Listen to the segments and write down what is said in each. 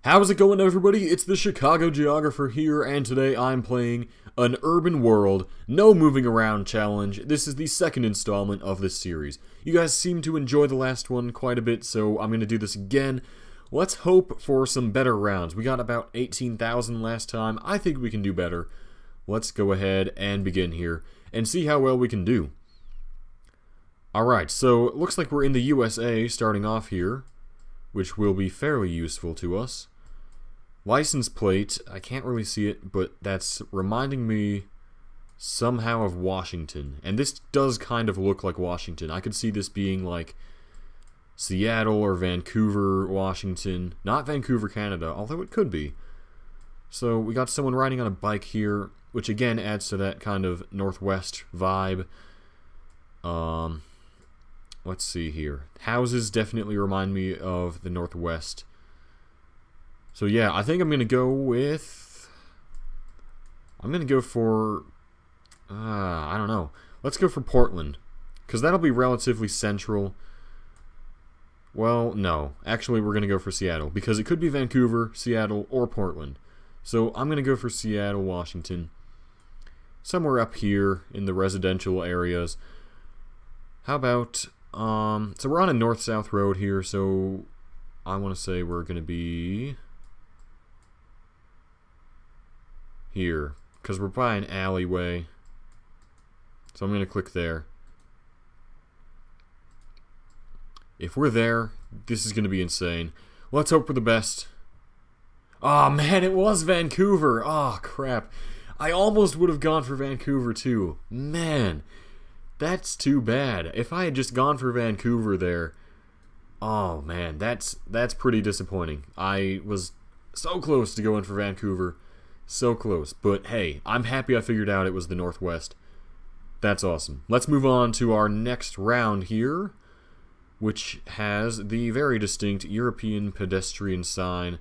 How's it going, everybody? It's the Chicago Geographer here, and today I'm playing an urban world, no moving around challenge. This is the second installment of this series. You guys seem to enjoy the last one quite a bit, so I'm going to do this again. Let's hope for some better rounds. We got about 18,000 last time. I think we can do better. Let's go ahead and begin here and see how well we can do. Alright, so it looks like we're in the USA starting off here, which will be fairly useful to us. License plate, I can't really see it, but that's reminding me somehow of Washington. And this does kind of look like Washington. I could see this being like Seattle or Vancouver, Washington. Not Vancouver, Canada, although it could be. So we got someone riding on a bike here, which again adds to that kind of Northwest vibe. Let's see here. Houses definitely remind me of the Northwest. So yeah, I think I'm going to go with... I'm going to go for... I don't know. Let's go for Portland, because that'll be relatively central. Well, no. Actually, we're going to go for Seattle, because it could be Vancouver, Seattle, or Portland. So I'm going to go for Seattle, Washington. Somewhere up here in the residential areas. How about... so we're on a north-south road here, so I want to say we're going to be here, because we're by an alleyway. So I'm going to click there. If we're there, this is going to be insane. Let's hope for the best. Oh man, it was Vancouver. Oh crap. I almost would have gone for Vancouver too. Man. That's too bad. If I had just gone for Vancouver there, oh man, that's pretty disappointing. I was so close to going for Vancouver, so close. But hey, I'm happy I figured out it was the Northwest. That's awesome. Let's move on to our next round here, which has the very distinct European pedestrian sign.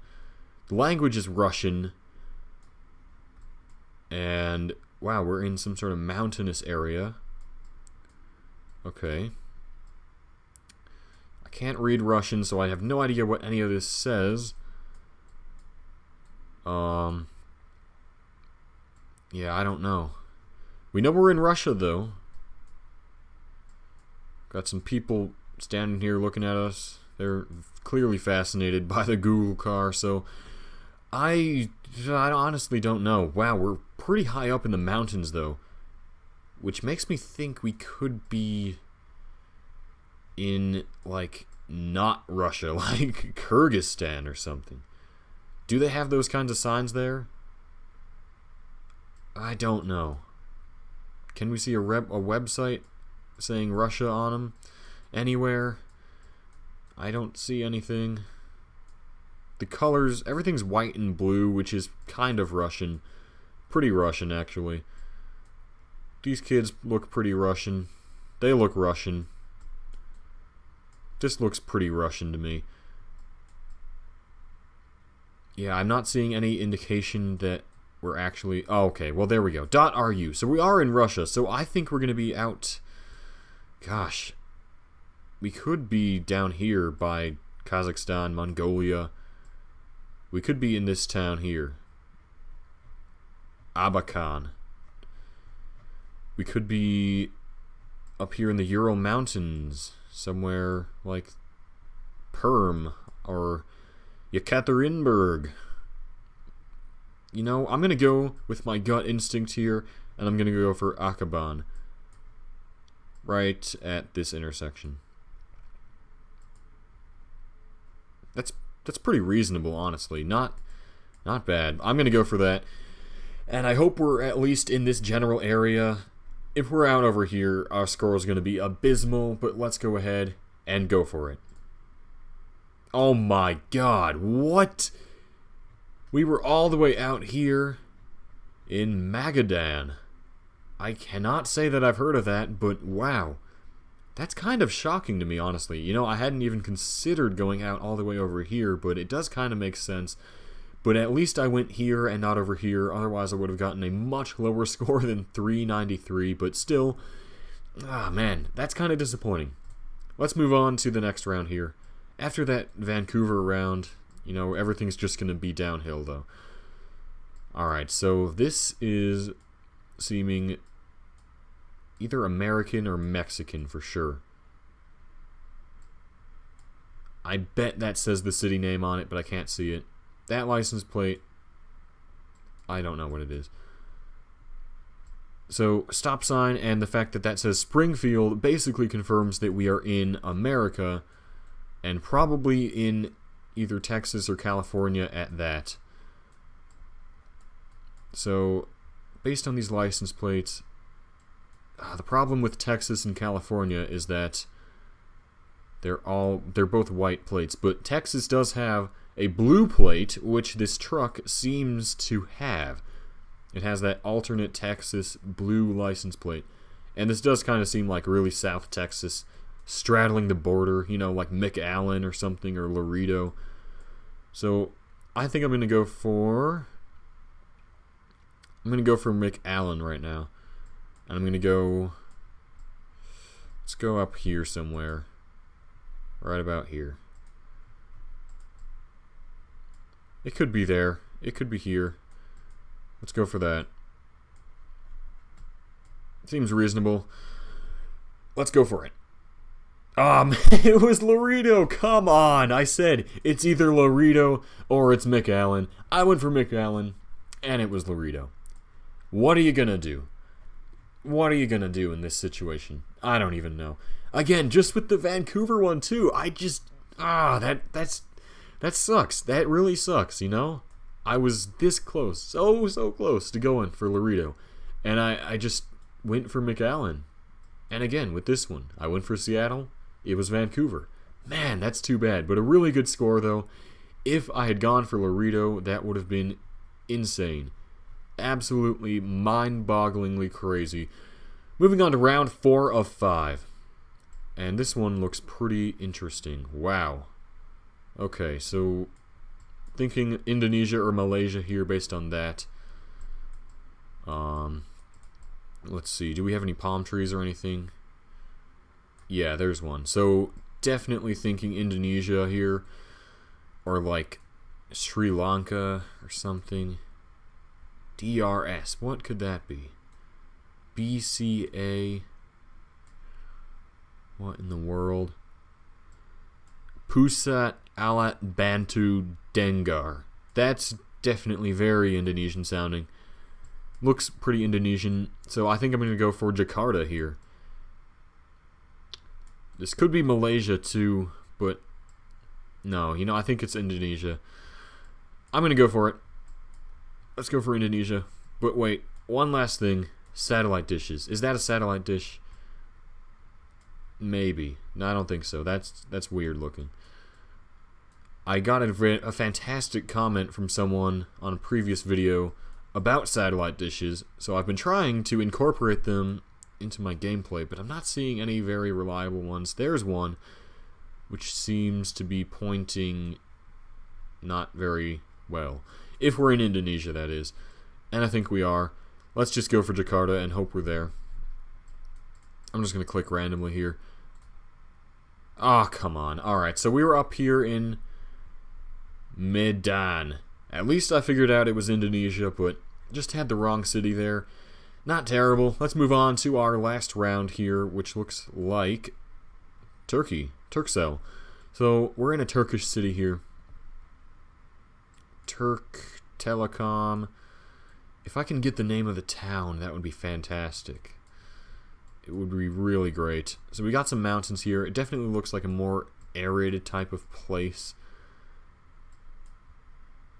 The language is Russian, and wow, we're in some sort of mountainous area. Okay. I can't read Russian, so I have no idea what any of this says. Yeah, I don't know. We know we're in Russia, though. Got some people standing here looking at us. They're clearly fascinated by the Google car, so I honestly don't know. Wow, we're pretty high up in the mountains, though. Which makes me think we could be in, like, not Russia, like Kyrgyzstan or something. Do they have those kinds of signs there? I don't know. Can we see a website saying Russia on them anywhere? I don't see anything. The colors, everything's white and blue, which is kind of Russian. Pretty Russian, actually. These kids look pretty Russian. They look Russian. This looks pretty Russian to me. Yeah, I'm not seeing any indication that we're actually... Oh, okay, well, there we go. .ru. So we are in Russia, so I think we're going to be out... Gosh. We could be down here by Kazakhstan, Mongolia. We could be in this town here. Abakan. We could be up here in the Ural Mountains, somewhere like Perm or Yekaterinburg. You know, I'm going to go with my gut instinct here, and I'm going to go for Akaban. Right at this intersection. That's pretty reasonable, honestly. Not bad. I'm going to go for that. And I hope we're at least in this general area. If we're out over here, our score is going to be abysmal, but let's go ahead and go for it. Oh my god, what? We were all the way out here in Magadan. I cannot say that I've heard of that, but wow. That's kind of shocking to me, honestly. You know, I hadn't even considered going out all the way over here, but it does kind of make sense. But at least I went here and not over here. Otherwise, I would have gotten a much lower score than 393. But still, man, that's kind of disappointing. Let's move on to the next round here. After that Vancouver round, You know, everything's just going to be downhill, though. Alright, so this is seeming either American or Mexican for sure. I bet that says the city name on it, but I can't see it. That license plate, I don't know what it is. So, stop sign and the fact that that says Springfield basically confirms that we are in America, and probably in either Texas or California at that. So, based on these license plates, the problem with Texas and California is that they're both white plates, but Texas does have a blue plate, which this truck seems to have. It has that alternate Texas blue license plate. And this does kind of seem like really South Texas, straddling the border, you know, like McAllen or something, or Laredo. So, I think I'm going to go for McAllen right now. And I'm going to go, let's go up here somewhere. Right about here. It could be there. It could be here. Let's go for that. Seems reasonable. Let's go for it. It was Laredo. Come on. I said it's either Laredo or it's McAllen. I went for McAllen, and it was Laredo. What are you gonna do? What are you gonna do in this situation? I don't even know. Again, just with the Vancouver one too. I just that sucks. That really sucks, you know? I was this close, so close to going for Laredo. And I just went for McAllen. And again, with this one, I went for Seattle. It was Vancouver. Man, that's too bad. But a really good score, though. If I had gone for Laredo, that would have been insane. Absolutely mind-bogglingly crazy. Moving on to round 4 of 5. And this one looks pretty interesting. Wow. Okay, so thinking Indonesia or Malaysia here based on that. Let's see. Do we have any palm trees or anything? Yeah, there's one. So definitely thinking Indonesia here, or like Sri Lanka or something. DRS. What could that be? BCA. What in the world? Pusat Alat Bantu Dengar. That's definitely very Indonesian sounding. Looks pretty Indonesian, so I think I'm going to go for Jakarta here. This could be Malaysia too, but no, you know, I think it's Indonesia. I'm going to go for it. Let's go for Indonesia. But wait, one last thing. Satellite dishes. Is that a satellite dish? Maybe. No, I don't think so. That's weird looking. I got a fantastic comment from someone on a previous video about satellite dishes, so I've been trying to incorporate them into my gameplay, but I'm not seeing any very reliable ones. There's one, which seems to be pointing not very well. If we're in Indonesia, that is. And I think we are. Let's just go for Jakarta and hope we're there. I'm just going to click randomly here. Oh, come on. Alright, so we were up here in Medan. At least I figured out it was Indonesia, but just had the wrong city there. Not terrible. Let's move on to our last round here, which looks like Turkey. Turkcell. So, we're in a Turkish city here. Turk Telecom. If I can get the name of the town, that would be fantastic. It would be really great. So we got some mountains here. It definitely looks like a more aerated type of place.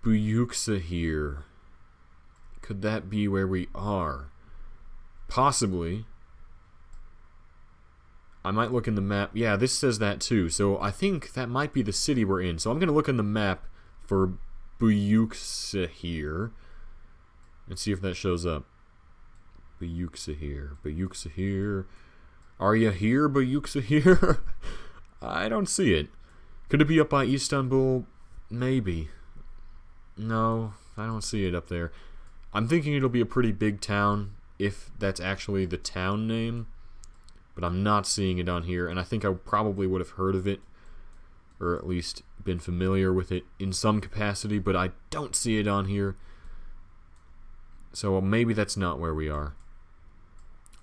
Geoguessr here. Could that be where we are? Possibly. I might look in the map. Yeah, this says that too. So I think that might be the city we're in. So I'm going to look in the map for Geoguessr here and see if that shows up. Geoguessr here. Geoguessr here. Are you here, Geoguessr here? I don't see it. Could it be up by Istanbul? Maybe. No, I don't see it up there. I'm thinking it'll be a pretty big town, if that's actually the town name. But I'm not seeing it on here, and I think I probably would have heard of it. or at least been familiar with it in some capacity, but I don't see it on here. So maybe that's not where we are.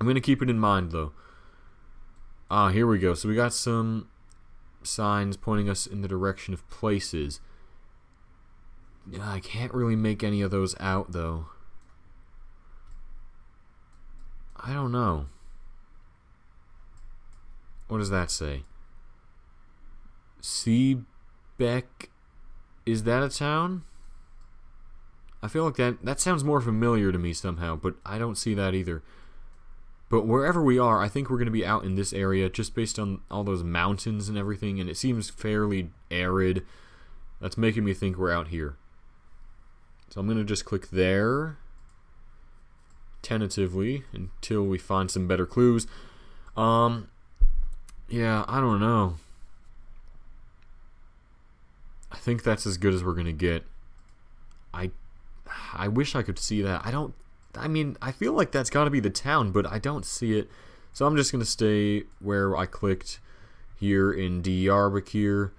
I'm going to keep it in mind, though. Ah, here we go. So we got some signs pointing us in the direction of places. I can't really make any of those out, though. I don't know. What does that say? Seebeck. Is that a town? I feel like that sounds more familiar to me somehow, but I don't see that either. But wherever we are, I think we're going to be out in this area just based on all those mountains and everything, and it seems fairly arid. That's making me think we're out here. So I'm going to just click there, tentatively, until we find some better clues. Yeah, I don't know. I think that's as good as we're going to get. I wish I could see that. I mean, I feel like that's got to be the town, but I don't see it. So I'm just going to stay where I clicked here in Diyarbakir.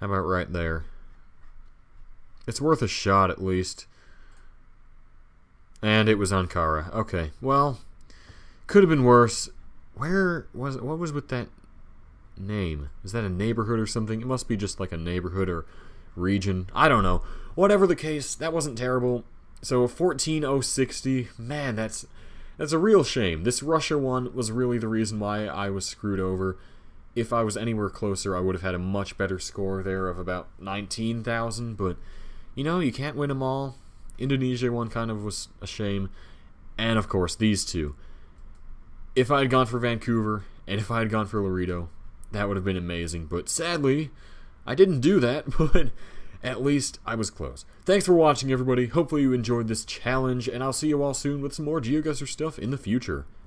How about right there? It's worth a shot at least. And it was Ankara. Okay, well, could have been worse. Where was it? What was with that name? Is that a neighborhood or something? It must be just like a neighborhood or region. I don't know. Whatever the case, that wasn't terrible. So 14,060, man, that's a real shame. This Russia one was really the reason why I was screwed over. If I was anywhere closer, I would have had a much better score there of about 19,000, but you know, you can't win them all. Indonesia one kind of was a shame. And of course, these two. If I had gone for Vancouver, and if I had gone for Laredo, that would have been amazing. But sadly, I didn't do that, but at least I was close. Thanks for watching, everybody. Hopefully you enjoyed this challenge, and I'll see you all soon with some more Geoguessr stuff in the future.